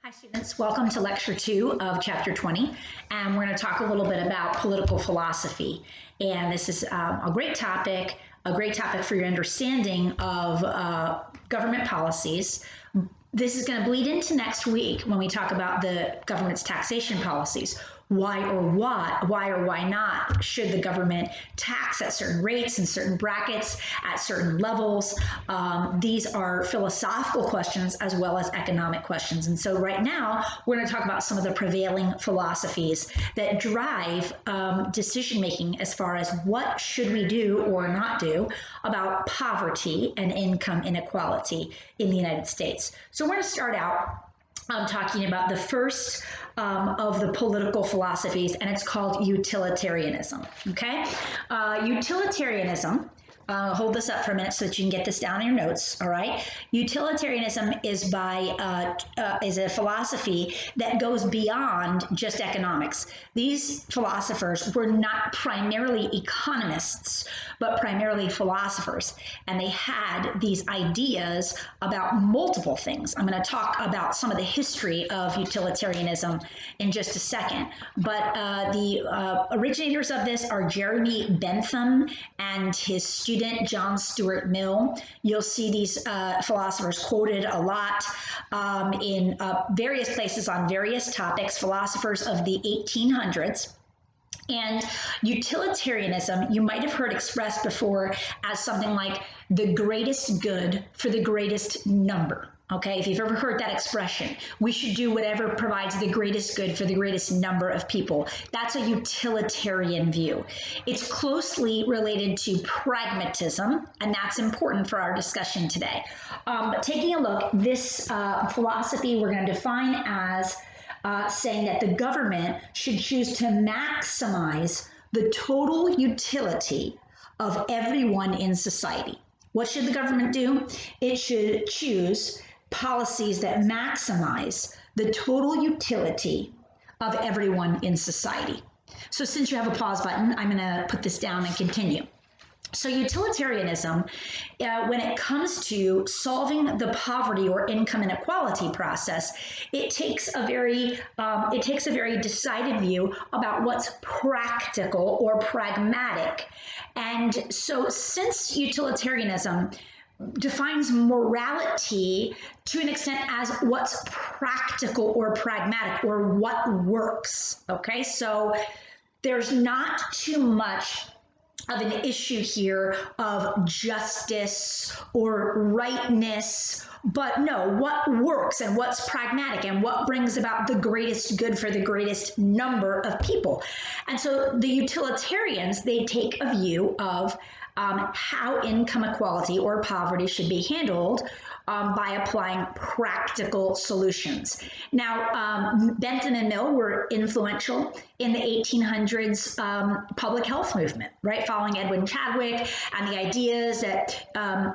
Hi students, welcome to lecture 2 of chapter 20, and we're going to talk a little bit about political philosophy. And this is a great topic for your understanding of government policies. This is going to bleed into next week when we talk about the government's taxation policies. Why or why not should the government tax at certain rates and certain brackets at certain levels? These are philosophical questions as well as economic questions. And so right now, we're going to talk about some of the prevailing philosophies that drive decision-making as far as what should we do or not do about poverty and income inequality in the United States. So we're going to start out talking about the first of the political philosophies, and it's called utilitarianism. Okay, utilitarianism. Hold this up for a minute so that you can get this down in your notes. All right. Utilitarianism is is a philosophy that goes beyond just economics. These philosophers were not primarily economists, but primarily philosophers, and they had these ideas about multiple things. I'm going to talk about some of the history of utilitarianism in just a second, but the originators of this are Jeremy Bentham and his student John Stuart Mill. You'll see these philosophers quoted a lot in various places on various topics, philosophers of the 1800s. And utilitarianism, you might have heard expressed before as something like the greatest good for the greatest number. Okay, if you've ever heard that expression, we should do whatever provides the greatest good for the greatest number of people. That's a utilitarian view. It's closely related to pragmatism, and that's important for our discussion today. But taking a look, this philosophy we're going to define as saying that the government should choose to maximize the total utility of everyone in society. What should the government do? It should choose policies that maximize the total utility of everyone in society. So since you have a pause button, I'm going to put this down and continue. So utilitarianism, when it comes to solving the poverty or income inequality process, it takes a very decided view about what's practical or pragmatic. And so since utilitarianism defines morality to an extent as what's practical or pragmatic or what works, okay? So there's not too much of an issue here of justice or rightness, but no, what works and what's pragmatic and what brings about the greatest good for the greatest number of people. And so the utilitarians, they take a view of how income equality or poverty should be handled by applying practical solutions. Now, Bentham and Mill were influential in the 1800s public health movement, right? Following Edwin Chadwick and the ideas that,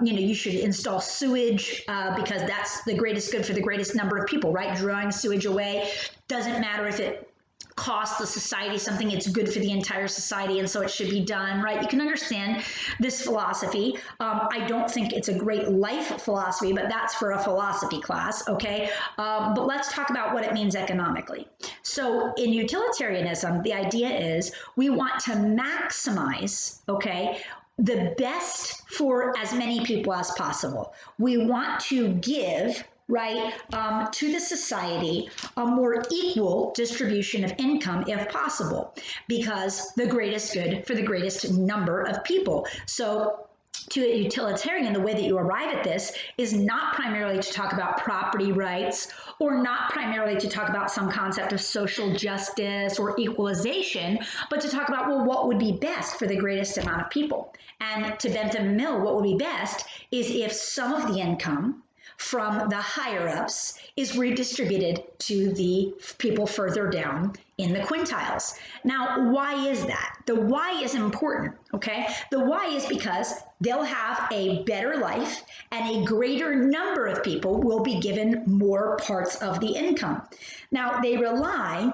you should install sewage because that's the greatest good for the greatest number of people, right? Drawing sewage away doesn't matter if it cost the society something, it's good for the entire society, and so it should be done, right? You can understand this philosophy. I don't think it's a great life philosophy, but that's for a philosophy class, okay? But let's talk about what it means economically. So in utilitarianism, the idea is we want to maximize, okay, the best for as many people as possible. We want to give to the society a more equal distribution of income if possible, because the greatest good for the greatest number of people. So to a utilitarian, the way that you arrive at this is not primarily to talk about property rights or not primarily to talk about some concept of social justice or equalization, but to talk about, well, what would be best for the greatest amount of people. And to Bentham and Mill, what would be best is if some of the income from the higher ups is redistributed to the people further down in the quintiles. Now, why is that? The why is important, okay? The why is because they'll have a better life and a greater number of people will be given more parts of the income. Now, they rely,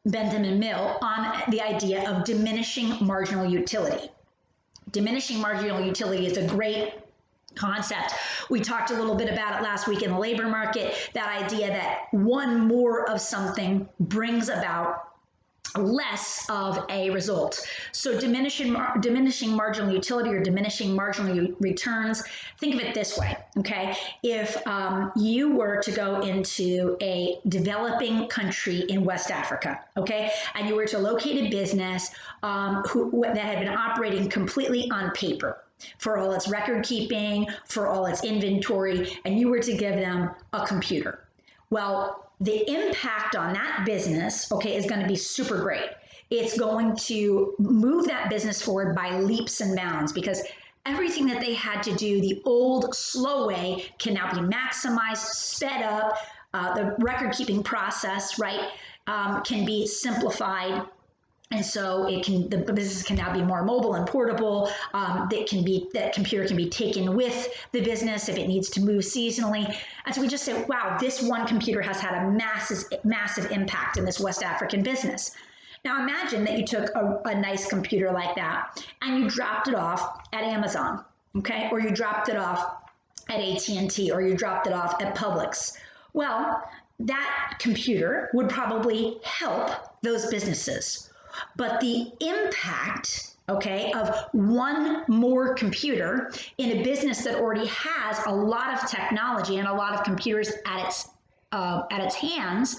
Bentham and Mill, on the idea of diminishing marginal utility. Diminishing marginal utility is a great concept. We talked a little bit about it last week in the labor market, that idea that one more of something brings about less of a result. So diminishing marginal utility or diminishing marginal returns, think of it this way, okay? If you were to go into a developing country in West Africa, okay, and you were to locate a business that had been operating completely on paper, for all its record keeping, for all its inventory, and you were to give them a computer. Well, the impact on that business, okay, is going to be super great. It's going to move that business forward by leaps and bounds, because everything that they had to do the old, slow way can now be maximized, sped up. The record keeping process, right, can be simplified. And so the business can now be more mobile and portable. That computer can be taken with the business if it needs to move seasonally. And so we just say, wow, this one computer has had a massive impact in this West African business. Now imagine that you took a nice computer like that and you dropped it off at Amazon, okay? Or you dropped it off at AT&T, or you dropped it off at Publix. Well, that computer would probably help those businesses. But the impact, okay, of one more computer in a business that already has a lot of technology and a lot of computers at its hands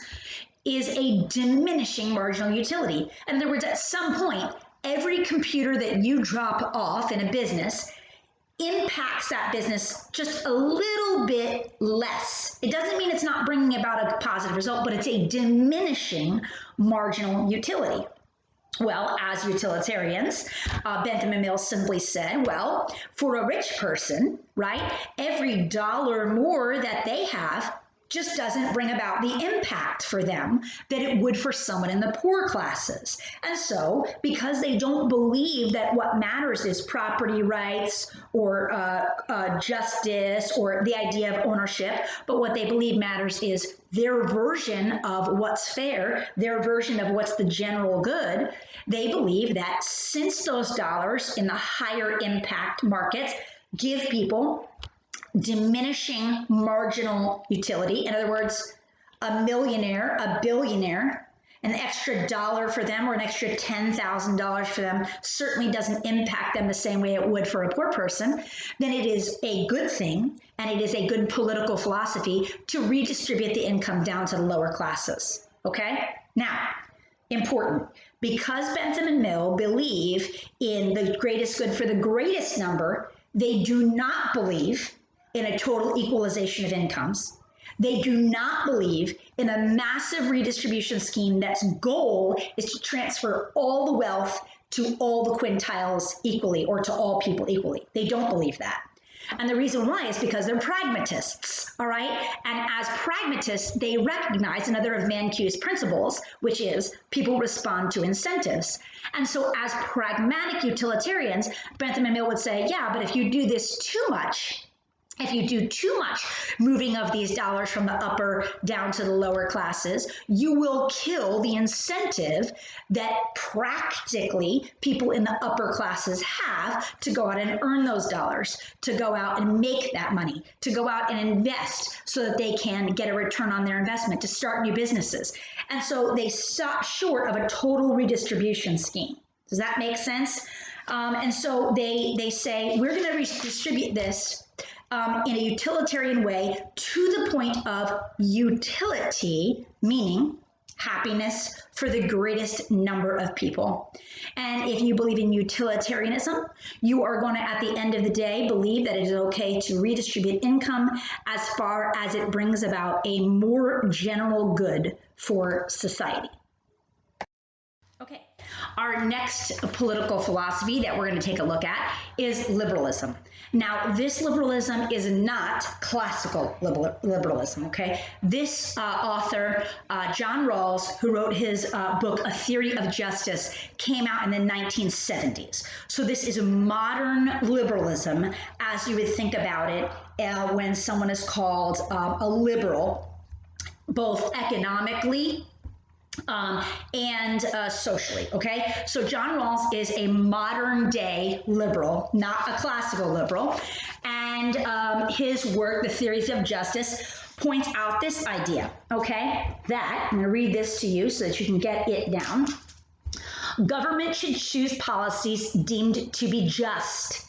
is a diminishing marginal utility. In other words, at some point, every computer that you drop off in a business impacts that business just a little bit less. It doesn't mean it's not bringing about a positive result, but it's a diminishing marginal utility. Well, as utilitarians, Bentham and Mill simply said, well, for a rich person, right, every dollar more that they have just doesn't bring about the impact for them that it would for someone in the poor classes. And so, because they don't believe that what matters is property rights or justice or the idea of ownership, but what they believe matters is their version of what's fair, their version of what's the general good, they believe that since those dollars in the higher impact markets give people diminishing marginal utility. In other words, a millionaire, a billionaire, an extra dollar for them or an extra $10,000 for them certainly doesn't impact them the same way it would for a poor person, then it is a good thing and it is a good political philosophy to redistribute the income down to the lower classes. Okay? Now, important, because Bentham and Mill believe in the greatest good for the greatest number, they do not believe in a total equalization of incomes. They do not believe in a massive redistribution scheme that's goal is to transfer all the wealth to all the quintiles equally or to all people equally. They don't believe that. And the reason why is because they're pragmatists, all right? And as pragmatists, they recognize another of Mankiw's principles, which is people respond to incentives. And so as pragmatic utilitarians, Bentham and Mill would say, yeah, but if you do this too much, if you do too much moving of these dollars from the upper down to the lower classes, you will kill the incentive that practically people in the upper classes have to go out and earn those dollars, to go out and make that money, to go out and invest so that they can get a return on their investment, to start new businesses. And so they stop short of a total redistribution scheme. Does that make sense? And so they say, we're going to redistribute this in a utilitarian way to the point of utility, meaning happiness for the greatest number of people. And if you believe in utilitarianism, you are going to, at the end of the day, believe that it is okay to redistribute income as far as it brings about a more general good for society. Okay, our next political philosophy that we're going to take a look at is liberalism. Now, this liberalism is not classical liberalism, okay? This author, John Rawls, who wrote his book, A Theory of Justice, came out in the 1970s. So this is a modern liberalism, as you would think about it when someone is called a liberal, both economically and socially, okay? So John Rawls is a modern day liberal, not a classical liberal. And and his work, The Theories of Justice, points out this idea, okay? That, I'm going to read this to you so that you can get it down. Government should choose policies deemed to be just,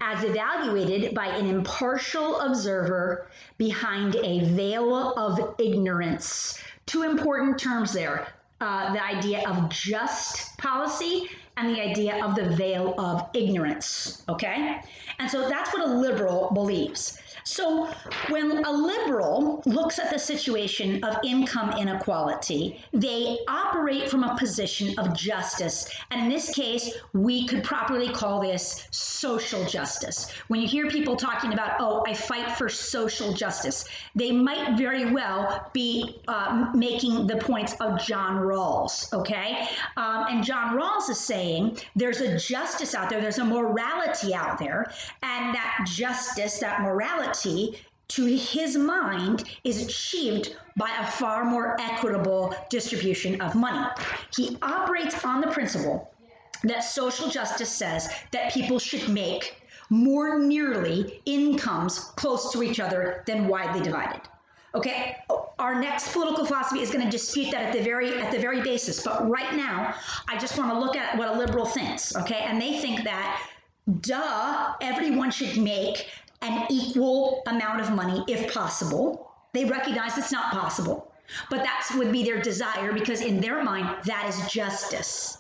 as evaluated by an impartial observer behind a veil of ignorance. Two important terms there, the idea of just policy and the idea of the veil of ignorance, okay? And so that's what a liberal believes. So when a liberal looks at the situation of income inequality, they operate from a position of justice. And in this case, we could properly call this social justice. When you hear people talking about, oh, I fight for social justice, they might very well be making the points of John Rawls, okay? And John Rawls is saying there's a justice out there, there's a morality out there, and that justice, that morality, to his mind, is achieved by a far more equitable distribution of money. He operates on the principle that social justice says that people should make more nearly incomes close to each other than widely divided. Okay, our next political philosophy is going to dispute that at the very basis. But right now, I just want to look at what a liberal thinks. Okay, and they think that, duh, everyone should make an equal amount of money if possible. They recognize it's not possible, but that would be their desire, because in their mind, that is justice.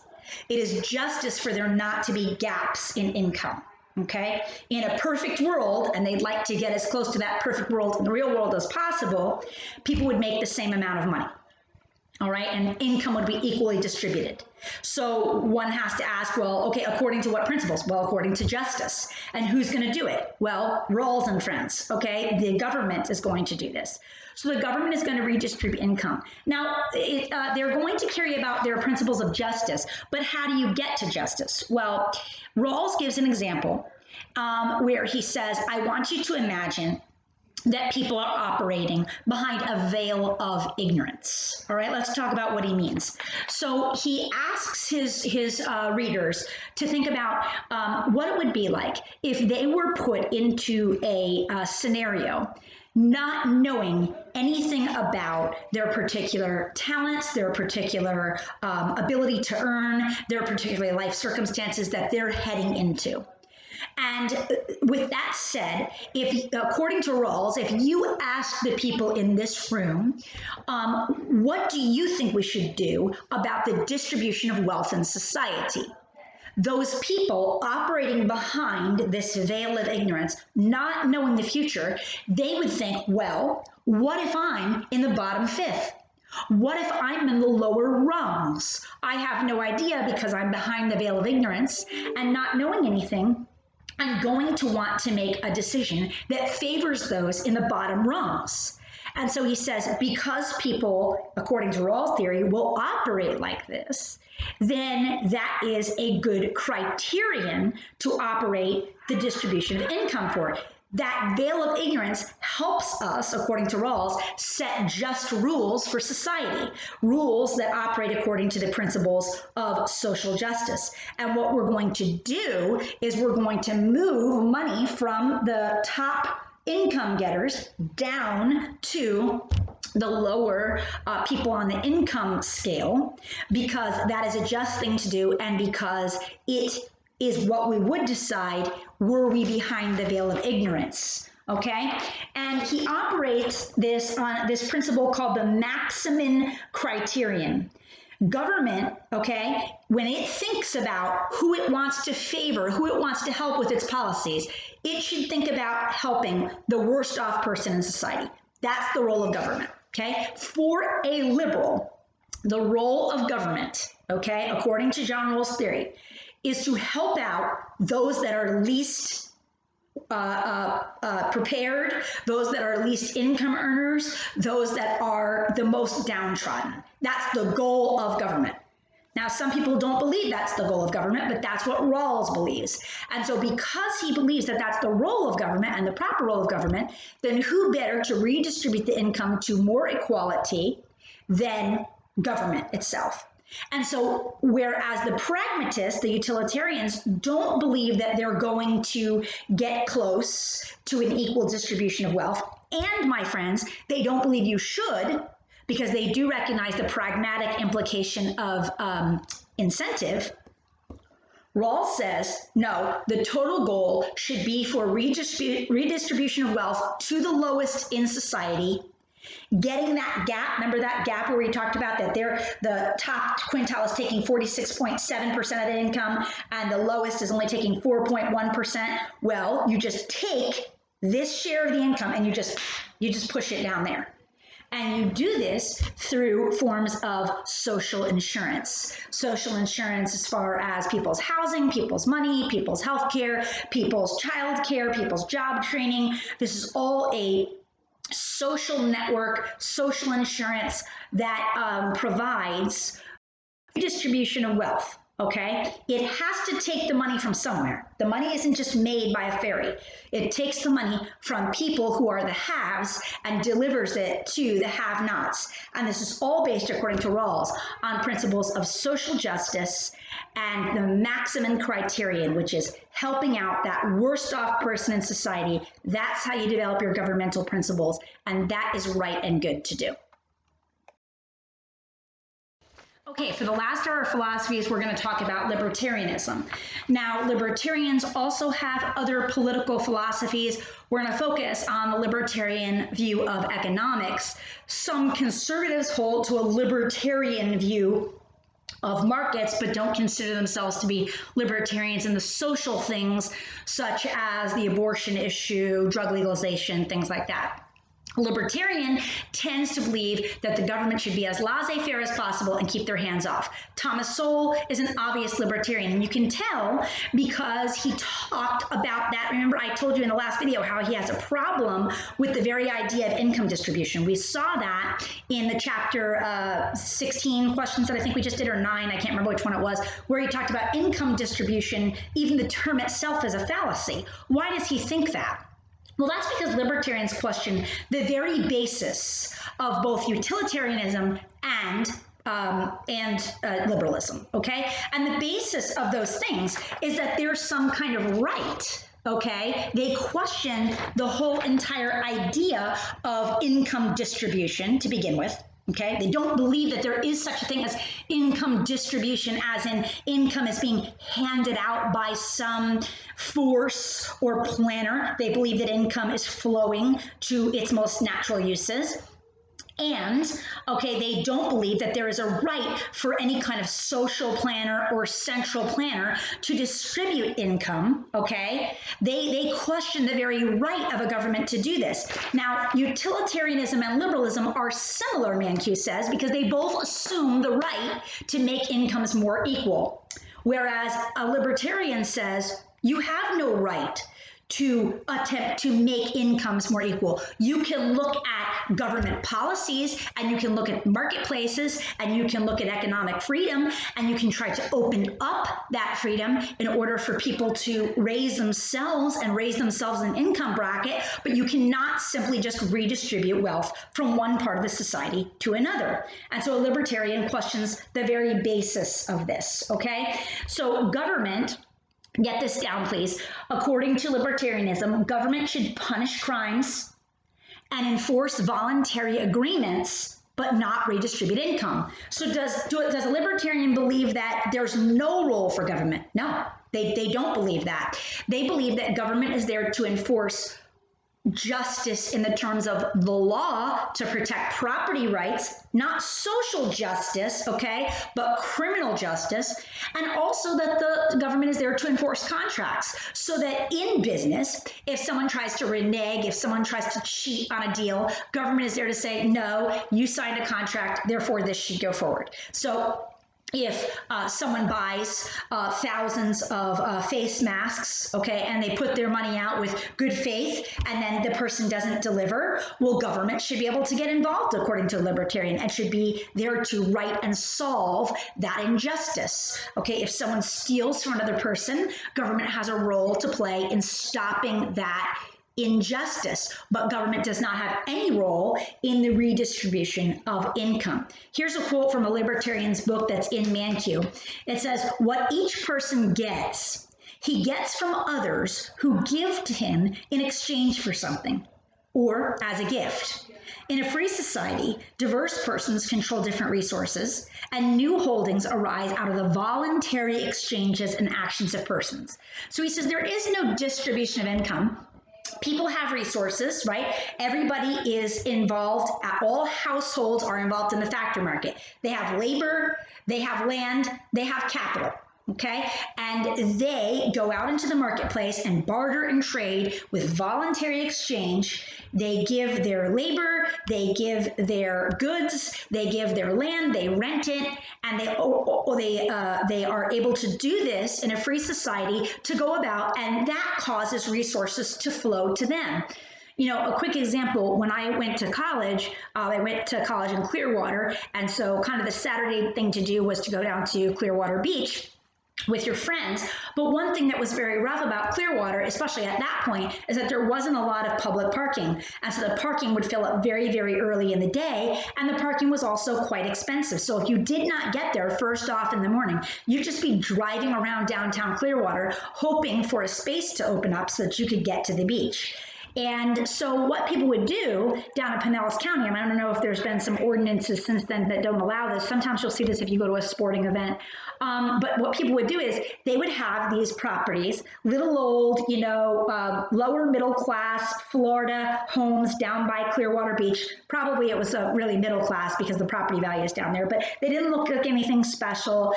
It is justice for there not to be gaps in income. Okay, in a perfect world, and they'd like to get as close to that perfect world in the real world as possible, people would make the same amount of money. All right, and income would be equally distributed. So one has to ask, well, okay, according to what principles? Well, according to justice. And who's going to do it? Well, Rawls and friends, okay? The government is going to do this. So the government is going to redistribute income. Now, they're going to carry about their principles of justice, but how do you get to justice? Well, Rawls gives an example where he says, I want you to imagine that people are operating behind a veil of ignorance. All right, let's talk about what he means. So he asks his readers to think about what it would be like if they were put into a scenario not knowing anything about their particular talents, their particular ability to earn, their particular life circumstances that they're heading into. And with that said, if, according to Rawls, if you ask the people in this room, what do you think we should do about the distribution of wealth in society? Those people operating behind this veil of ignorance, not knowing the future, they would think, well, what if I'm in the bottom fifth? What if I'm in the lower rungs? I have no idea because I'm behind the veil of ignorance, and not knowing anything, I'm going to want to make a decision that favors those in the bottom rungs. And so he says, because people, according to Rawls' theory, will operate like this, then that is a good criterion to operate the distribution of income for. That veil of ignorance helps us, according to Rawls, set just rules for society, rules that operate according to the principles of social justice. And what we're going to do is we're going to move money from the top income getters down to the lower people on the income scale, because that is a just thing to do, and because it is what we would decide were we behind the veil of ignorance, okay? And he operates this on this principle called the maximum criterion. Government, okay, when it thinks about who it wants to favor, who it wants to help with its policies, it should think about helping the worst off person in society. That's the role of government, okay? For a liberal, the role of government, okay, according to John Rawls' theory, is to help out those that are least prepared, those that are least income earners, those that are the most downtrodden. That's the goal of government. Now, some people don't believe that's the goal of government, but that's what Rawls believes. And so because he believes that that's the role of government and the proper role of government, then who better to redistribute the income to more equality than government itself? And so, whereas the pragmatists, the utilitarians, don't believe that they're going to get close to an equal distribution of wealth, and my friends, they don't believe you should, because they do recognize the pragmatic implication of incentive. Rawls says, no, the total goal should be for redistribution of wealth to the lowest in society, getting that gap. Remember that gap where we talked about that the top quintile is taking 46.7% of the income and the lowest is only taking 4.1%. Well, you just take this share of the income and you just push it down there. And you do this through forms of social insurance. Social insurance as far as people's housing, people's money, people's health care, people's child care, people's job training. This is all a social network, social insurance that provides redistribution of wealth. Okay, it has to take the money from somewhere. The money isn't just made by a fairy. It takes the money from people who are the haves and delivers it to the have-nots. And this is all based, according to Rawls, on principles of social justice and the maximum criterion, which is helping out that worst off person in society. That's how you develop your governmental principles, and that is right and good to do. Okay, for the last of our philosophies, we're going to talk about libertarianism. Now, libertarians also have other political philosophies. We're going to focus on the libertarian view of economics. Some conservatives hold to a libertarian view of markets, but don't consider themselves to be libertarians in the social things, such as the abortion issue, drug legalization, things like that. Libertarian tends to believe that the government should be as laissez-faire as possible and keep their hands off. Thomas Sowell is an obvious libertarian, and you can tell because he talked about that. Remember, I told you in the last video how he has a problem with the very idea of income distribution. We saw that in the chapter 16 questions that I think we just did, or 9, I can't remember which one it was, where he talked about income distribution. Even the term itself is a fallacy. Why does he think that? Well, that's because libertarians question the very basis of both utilitarianism and liberalism, okay? And the basis of those things is that there's some kind of right, okay? They question the whole entire idea of income distribution to begin with. Okay, they don't believe that there is such a thing as income distribution, as in income is being handed out by some force or planner. They believe that income is flowing to its most natural uses. And, okay, they don't believe that there is a right for any kind of social planner or central planner to distribute income, okay? They question the very right of a government to do this. Now, utilitarianism and liberalism are similar, Mankiw says, because they both assume the right to make incomes more equal. Whereas a libertarian says, you have no right to attempt to make incomes more equal. You can look at government policies, and you can look at marketplaces, and you can look at economic freedom, and you can try to open up that freedom in order for people to raise themselves and raise themselves in an income bracket, but you cannot simply just redistribute wealth from one part of the society to another. And so a libertarian questions the very basis of this, okay? So government, get this down, please. According to libertarianism, government should punish crimes and enforce voluntary agreements, but not redistribute income. So does a libertarian believe that there's no role for government? No, they don't believe that. They believe that government is there to enforce justice in the terms of the law to protect property rights, not social justice, okay, but criminal justice, and also that the government is there to enforce contracts, so that in business, if someone tries to renege, if someone tries to cheat on a deal, government is there to say, no, you signed a contract, therefore this should go forward. So if someone buys thousands of face masks, okay, and they put their money out with good faith, and then the person doesn't deliver, well, government should be able to get involved, according to a libertarian, and should be there to right and solve that injustice. Okay, if someone steals from another person, government has a role to play in stopping that injustice, but government does not have any role in the redistribution of income. Here's a quote from a libertarian's book that's in Mankiw. It says, "What each person gets, he gets from others who give to him in exchange for something, or as a gift. In a free society, diverse persons control different resources, and new holdings arise out of the voluntary exchanges and actions of persons." So he says there is no distribution of income. People have resources, right? Everybody is involved. All households are involved in the factor market. They have labor, they have land, they have capital. Okay, and they go out into the marketplace and barter and trade with voluntary exchange. They give their labor, they give their goods, they give their land, they rent it, and they are able to do this in a free society to go about, and that causes resources to flow to them. You know, a quick example, when I went to college in Clearwater, and so kind of the Saturday thing to do was to go down to Clearwater Beach with your friends. But one thing that was very rough about Clearwater, especially at that point, is that there wasn't a lot of public parking. And so the parking would fill up very, very early in the day. And the parking was also quite expensive. So if you did not get there first off in the morning, you'd just be driving around downtown Clearwater, hoping for a space to open up so that you could get to the beach. And so what people would do down in Pinellas County, and I don't know if there's been some ordinances since then that don't allow this. Sometimes you'll see this if you go to a sporting event. But what people would do is they would have these properties, little old, lower middle class Florida homes down by Clearwater Beach. Probably it was a really middle class because the property value is down there, but they didn't look like anything special,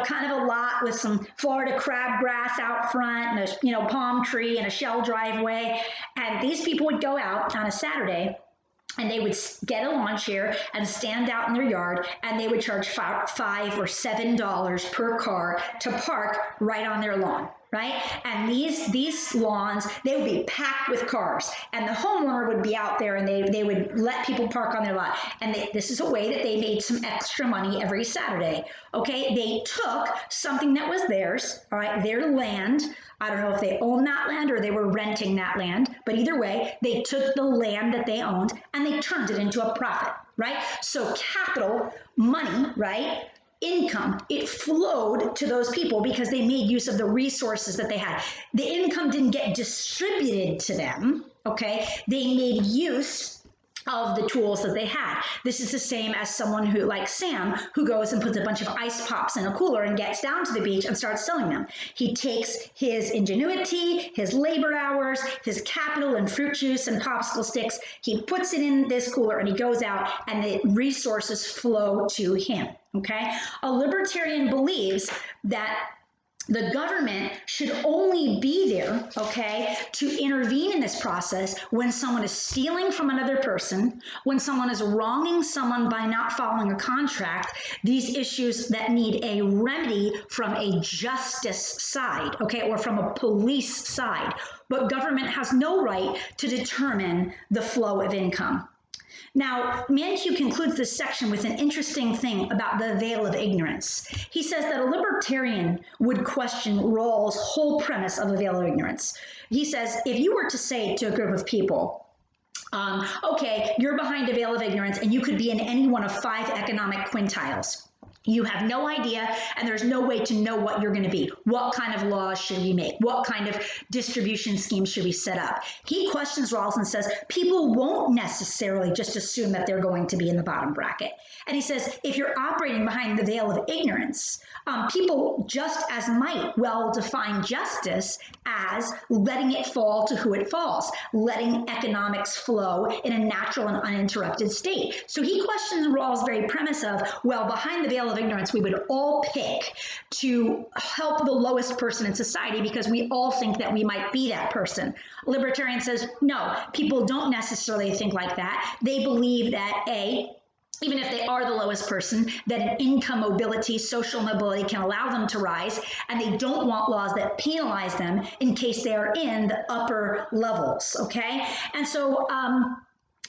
kind of a lot with some Florida crabgrass out front and a, palm tree and a shell driveway. And these people would go out on a Saturday and they would get a lawn chair and stand out in their yard, and they would charge $5 or $7 per car to park right on their lawn, right? And these lawns, they would be packed with cars, and the homeowner would be out there and they would let people park on their lot. And this is a way that they made some extra money every Saturday, okay? They took something that was theirs, all right, their land. I don't know if they owned that land or they were renting that land, but either way, they took the land that they owned and they turned it into a profit, right? So capital, money, right? Income, it flowed to those people because they made use of the resources that they had. The income didn't get distributed to them, okay? They made use of the tools that they had. This is the same as someone who, like Sam, who goes and puts a bunch of ice pops in a cooler and gets down to the beach and starts selling them. He takes his ingenuity, his labor hours, his capital and fruit juice and popsicle sticks, he puts it in this cooler and he goes out and the resources flow to him, okay? A libertarian believes that the government should only be there, okay, to intervene in this process when someone is stealing from another person, when someone is wronging someone by not following a contract, these issues that need a remedy from a justice side, okay, or from a police side. But government has no right to determine the flow of income. Now, Mankiw concludes this section with an interesting thing about the veil of ignorance. He says that a libertarian would question Rawls' whole premise of the veil of ignorance. He says, if you were to say to a group of people, okay, you're behind a veil of ignorance and you could be in any one of 5 economic quintiles. You have no idea, and there's no way to know what you're going to be. What kind of laws should we make? What kind of distribution scheme should we set up? He questions Rawls and says, people won't necessarily just assume that they're going to be in the bottom bracket. And he says, if you're operating behind the veil of ignorance, people just as might well define justice as letting it fall to who it falls, letting economics flow in a natural and uninterrupted state. So he questions Rawls' very premise of, well, behind the veil of ignorance, we would all pick to help the lowest person in society because we all think that we might be that person. Libertarian says, no, people don't necessarily think like that. They believe that even if they are the lowest person, that an income mobility, social mobility can allow them to rise, and they don't want laws that penalize them in case they are in the upper levels, okay? And so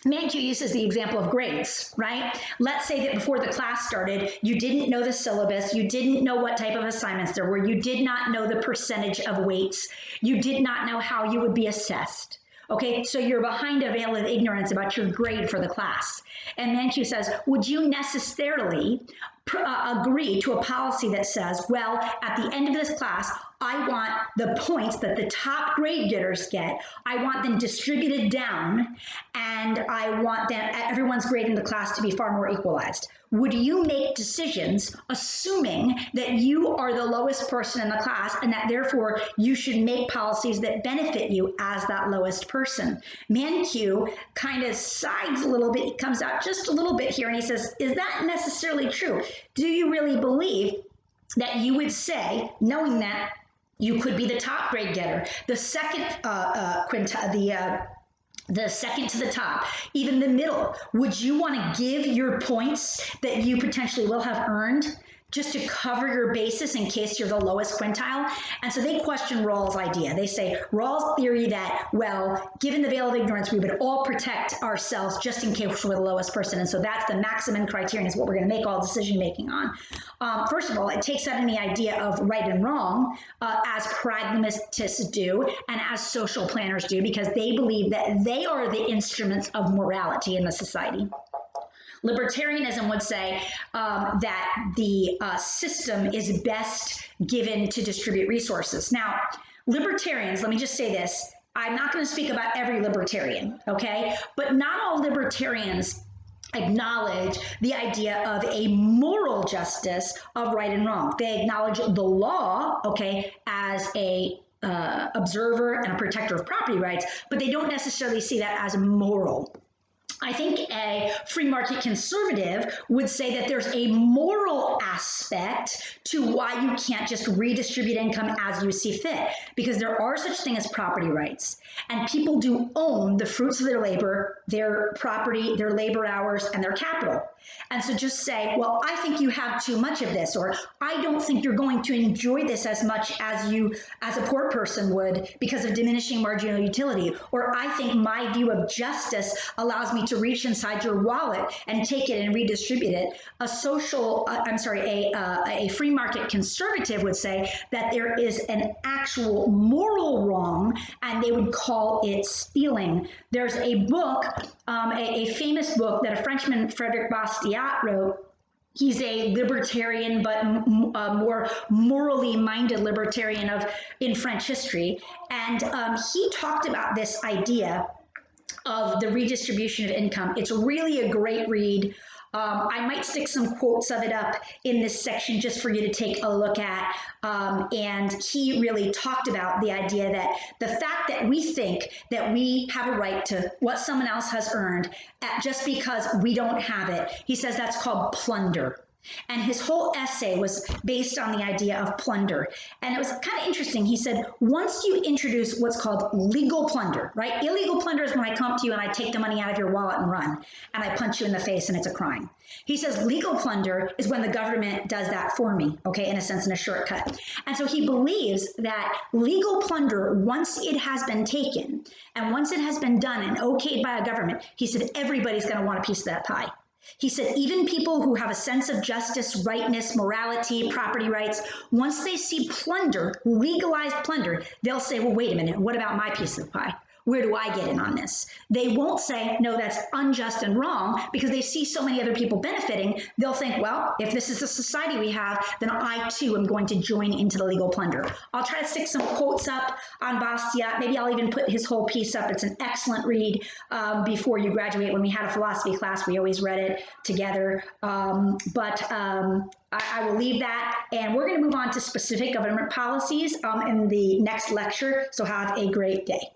Mankiw uses the example of grades, right? Let's say that before the class started, you didn't know the syllabus, you didn't know what type of assignments there were, you did not know the percentage of weights, you did not know how you would be assessed. Okay, so you're behind a veil of ignorance about your grade for the class. And Mankiw says, would you necessarily agree to a policy that says, well, at the end of this class, I want the points that the top grade getters get, I want them distributed down, and I want them, everyone's grade in the class to be far more equalized? Would you make decisions assuming that you are the lowest person in the class and that therefore you should make policies that benefit you as that lowest person? Mankiw kind of sides a little bit. He comes out just a little bit here and he says, is that necessarily true? Do you really believe that you would say, knowing that you could be the top grade getter, the second the second to the top, even the middle, would you want to give your points that you potentially will have earned just to cover your basis in case you're the lowest quintile? And so they question Rawls' idea. They say Rawls' theory that, well, given the veil of ignorance, we would all protect ourselves just in case we're the lowest person. And so that's the maximum criterion is what we're going to make all decision making on. First of all, it takes out any idea of right and wrong, as pragmatists do and as social planners do, because they believe that they are the instruments of morality in the society. Libertarianism would say that the system is best given to distribute resources. Now, libertarians, let me just say this, I'm not going to speak about every libertarian, okay? But not all libertarians acknowledge the idea of a moral justice of right and wrong. They acknowledge the law, okay, as a observer and a protector of property rights, but they don't necessarily see that as moral. I think a free market conservative would say that there's a moral aspect to why you can't just redistribute income as you see fit, because there are such things as property rights, and people do own the fruits of their labor, their property, their labor hours, and their capital. And so just say, well, I think you have too much of this, or I don't think you're going to enjoy this as much as a poor person would because of diminishing marginal utility, or I think my view of justice allows me to reach inside your wallet and take it and redistribute it. A free market conservative would say that there is an actual moral wrong, and they would call it stealing. There's a book, a famous book that a Frenchman, Frederick Bastiat, wrote. He's a libertarian, but more morally minded libertarian in French history. And he talked about this idea of the redistribution of income. It's really a great read. I might stick some quotes of it up in this section just for you to take a look at. And he really talked about the idea that the fact that we think that we have a right to what someone else has earned just because we don't have it, he says that's called plunder. And his whole essay was based on the idea of plunder. And it was kind of interesting. He said, once you introduce what's called legal plunder, right? Illegal plunder is when I come to you and I take the money out of your wallet and run, and I punch you in the face and it's a crime. He says legal plunder is when the government does that for me, okay, in a sense, in a shortcut. And so he believes that legal plunder, once it has been taken and once it has been done and okayed by a government, he said everybody's going to want a piece of that pie. He said even people who have a sense of justice, rightness, morality, property rights, once they see plunder, legalized plunder, they'll say, well, wait a minute, what about my piece of the pie? Where do I get in on this? They won't say, no, that's unjust and wrong, because they see so many other people benefiting. They'll think, well, if this is the society we have, then I too am going to join into the legal plunder. I'll try to stick some quotes up on Bastiat. Maybe I'll even put his whole piece up. It's an excellent read before you graduate. When we had a philosophy class, we always read it together. I will leave that, and we're going to move on to specific government policies in the next lecture. So have a great day.